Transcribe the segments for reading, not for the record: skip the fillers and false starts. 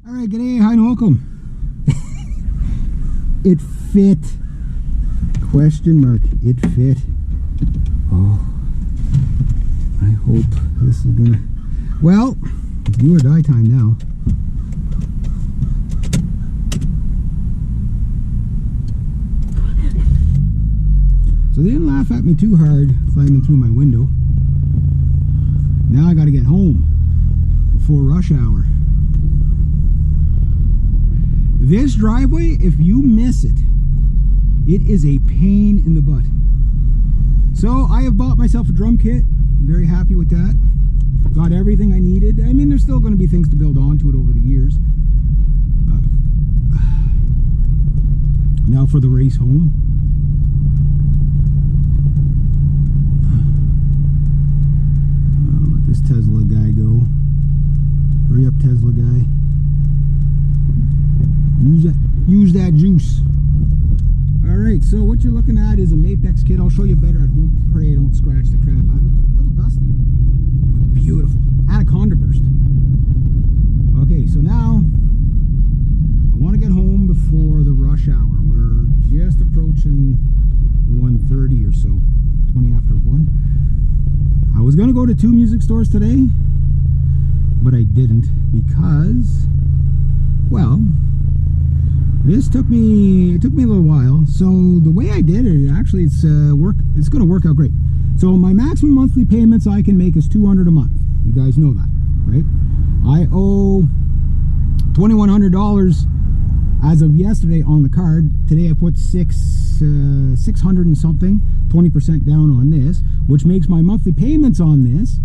Alright, g'day, hi and welcome. It fit. Question mark. It fit. Oh, I hope this is gonna... Well, do or die time now. So they didn't laugh at me too hard climbing through my window. Now I gotta get home before rush hour. This driveway, if you miss it, it is a pain in the butt. So I have bought myself a drum kit. I'm very happy with that. Got everything I needed. I mean, there's still going to be things to build onto it over the years. Now for the race home. I'll let this Tesla guy go. Hurry up, Tesla guy. Use that juice. Alright, so what you're looking at is a Mapex kit. I'll show you better at home. Pray I don't scratch the crap out of it. A little dusty. But beautiful. Anaconda burst. Okay, so now I want to get home before the rush hour. We're just approaching 1:30 or so. 20 after 1. I was going to go to 2 music stores today, but I didn't because, well, this took me a little while. So the way I did it, actually it's going to work out great. So my maximum monthly payments I can make is $200 a month. You guys know that, right? I owe $2,100 as of yesterday on the card. Today I put 600 and something, 20% down on this, which makes my monthly payments on this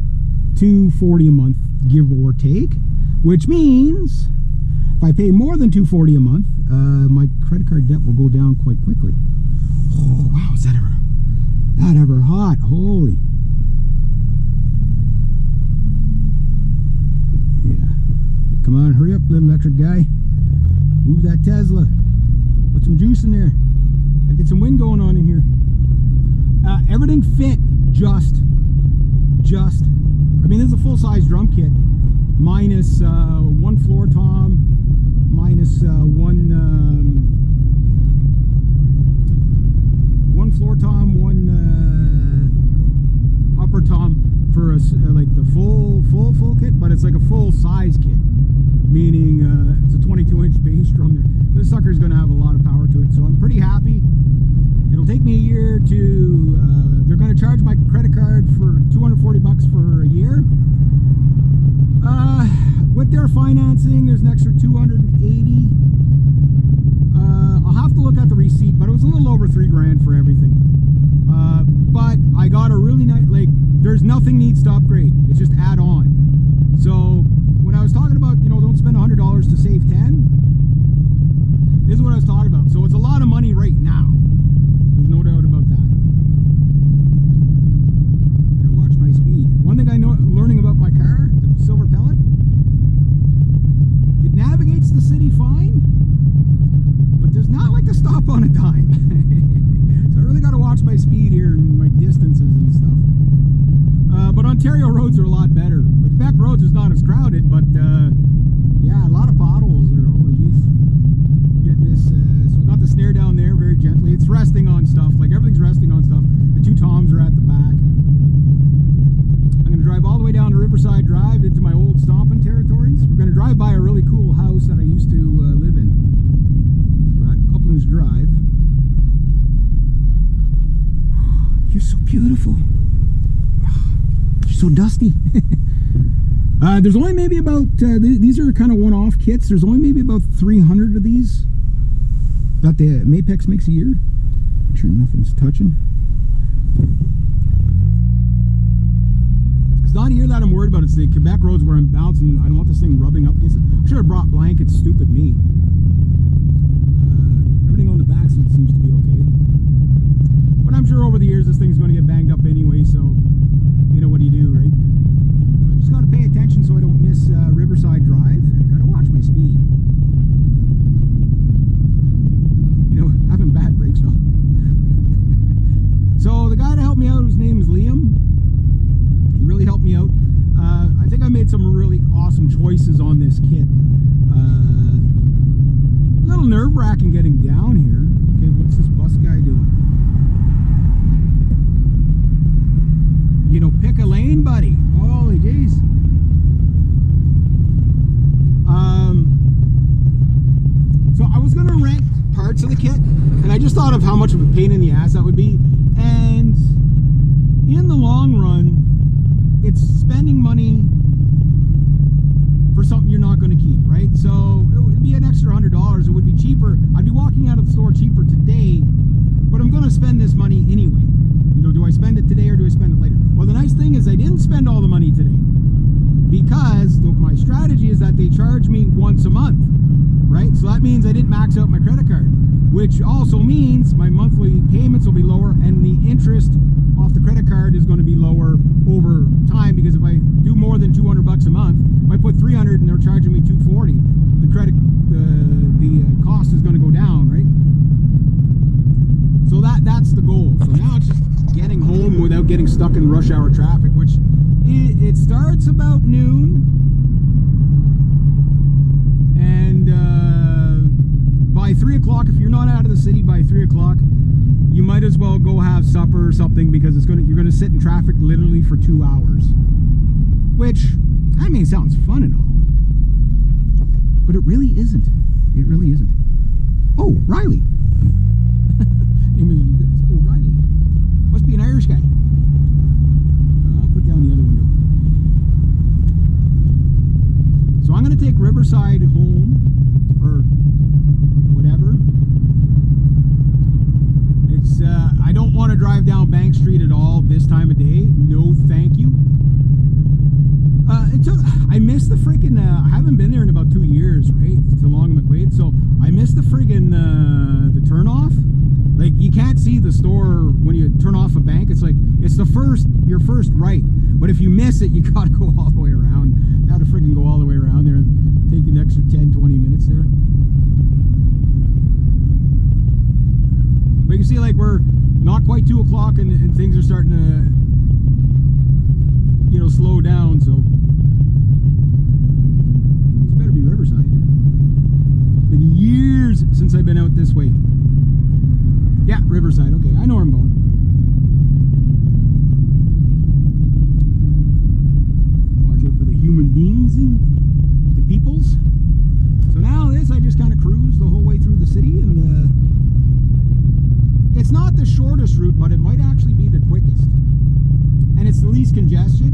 $240 a month, give or take, which means if I pay more than $240 a month, my credit card debt will go down quite quickly. Oh wow, is that ever hot? Holy. Yeah. Come on, hurry up, little electric guy. Move that Tesla. Put some juice in there. Gotta get some wind going on in here. Everything fit just. I mean, this is a full-size drum kit, minus one floor tom, minus one floor tom, one upper tom for like the full kit, but it's like a full-size kit, meaning it's a 22-inch bass drum there. This sucker is going to have a lot of power to it, so I'm pretty happy. It'll take me a year to, they're going to charge my credit card for $240 for a year. With their financing, there's an extra $280. I'll have to look at the receipt, but it was a little over $3,000 for everything. But I got a really nice, like, there's nothing needs to upgrade. It's just add on. So when I was talking about, you know, don't spend $100 to save 10, this is what I was talking about. So it's a lot of money right now. There's no doubt about that. I watch my speed. One thing I know, learning about my car, the Silver Pellet, it navigates the city fine, but there's not like to stop on a dime. So I really got to watch my speed here and my distances and stuff. But Ontario roads are a lot better. The Quebec roads is not as crowded, but yeah, a lot of potholes there. Holy jeez. Getting this, so I got the snare down there very gently. It's resting on stuff, like everything's resting on stuff. The 2 toms are at the back. I'm going to drive all the way down to Riverside Drive into my old stomping territories. We're going to drive by a really cool house that I used to live in. We're at Uplands Drive. You're so beautiful. You're so dusty. There's only maybe about, these are kind of one-off kits. There's only maybe about 300 of these that the Mapex makes a year. Make sure nothing's touching. It's not here that I'm worried about. It's the Quebec roads where I'm bouncing. I don't want this thing rubbing up against it. I should have brought blankets. Stupid me. Everything on the back seat seems to be okay. But I'm sure over the years this thing's going to get banged up anyway, so you know what do you do, right? I just got to pay attention so I don't miss Riverside Drive. I got to watch my speed. You know, having bad brakes though. So the guy to help me out, his name is Liam. He really helped me out. I think I made some really awesome choices on this kit. nerve-wracking getting down here. Okay, what's this bus guy doing? You know, pick a lane, buddy. Holy jeez. So I was gonna rent parts of the kit, and I just thought of how much of a pain in the ass that would be. And in the long run, it's spending money for something you're not going to keep, right? So it would be an extra $100. It would be cheaper. I'd be walking out of the store cheaper today, but I'm going to spend this money anyway. You know, do I spend it today or do I spend it later? Well, the nice thing is I didn't spend all the money today, because my strategy is that they charge me once a month, right? So that means I didn't max out my credit card, which also means my monthly payments will be lower, and the interest off the credit card is going to be lower over time, because if I do more than $200 a month, if I put $300 and they're charging me $240, the cost is going to go down, right? So that's the goal. So now it's just getting home without getting stuck in rush hour traffic, which it starts about noon, and by 3 o'clock, if you're not out of the city by 3 o'clock, you might as well go have supper or something, because you're gonna sit in traffic literally for 2 hours. Which, I mean, sounds fun and all, but it really isn't. It really isn't. Oh, Riley. Name is Riley. Must be an Irish guy. I'll put down the other window. So I'm gonna take Riverside home, or whatever. It's I don't want to drive down Bank Street at all this time of day. No, thank you. I missed the freaking. I haven't been there in about 2 years, right? To Long and McQuaid, so I missed the friggin' the turnoff. Like, you can't see the store when you turn off a bank. It's like it's your first right, but if you miss it, you gotta go all the way around. I had to friggin' go all the way around there and take an extra 10-20 minutes there. But you can see, like, we're not quite 2 o'clock, and things are starting to, you know, slow down. So this better be Riverside. It's been years since I've been out this way. Yeah, Riverside. Okay, I know where I'm going. Watch out for the human beings and the peoples. So now I just kind of cruise the whole way through the city, and it's not the shortest route, but it might actually be the quickest. And it's the least congested,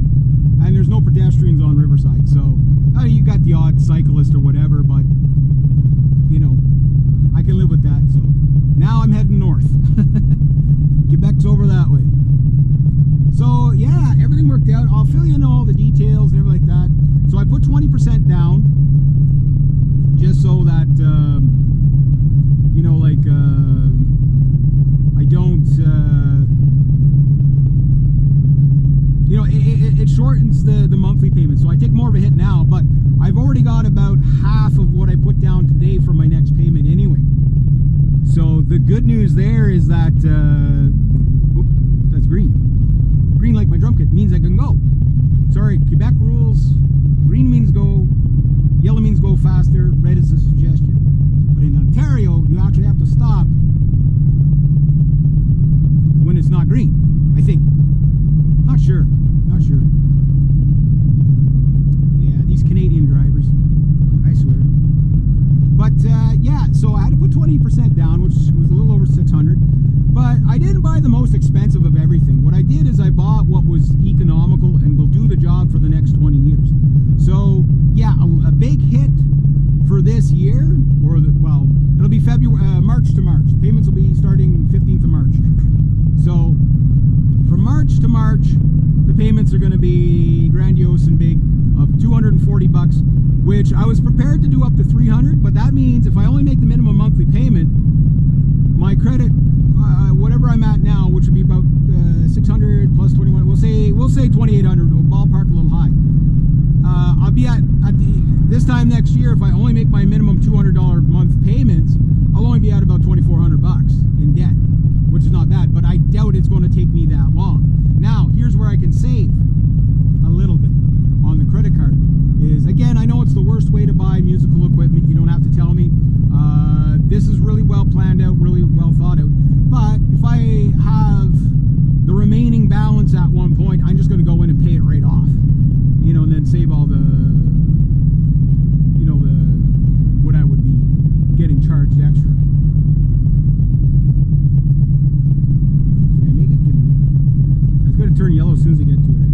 and there's no pedestrians on Riverside. So, you got the odd cyclist or whatever, but, you know, I can live with that. So, now I'm heading north. Quebec's over that way. So, yeah, everything worked out. I'll fill you in all the details and everything like that. So, I put 20% down, just so that, you know, like, I don't, you know, it shortens the monthly payment. So I take more of a hit now, but I've already got about half of what I put down today for my next payment anyway. So the good news there is that, that's green. Green, like my drum kit, means I can go. Sorry, Quebec rules. Green means go, yellow means go faster, red is a suggestion. But in Ontario, you actually have to stop when it's not green, I think. Not sure. Yeah, these Canadian drivers, I swear. But yeah, so I had to put 20% down, which was a little over 600. But I didn't buy the most expensive of everything. What I did is I bought what was economical and will do the job for the next 20 years. So yeah, a big hit for this year, or well, it'll be March to March. Payments will be starting 15th of March. So from March to March, the payments are going to be grandiose and big, of $240, which I was prepared to do up to $300. But that means if I only make the minimum monthly payment, my credit, whatever I'm at now, which would be about 600 plus 21, we'll say 2,800. We'll ballpark a little high. I'll be at this time next year, if I only make my minimum $200 a month payments, I'll only be at about $2,400 in debt, which is not bad, but I doubt it's going to take me that long. Now, here's where I can save a little bit on the credit card. Is, again, I know it's the worst way to buy musical equipment. You don't have to tell me. This balance at one point, I'm just going to go in and pay it right off, you know, and then save all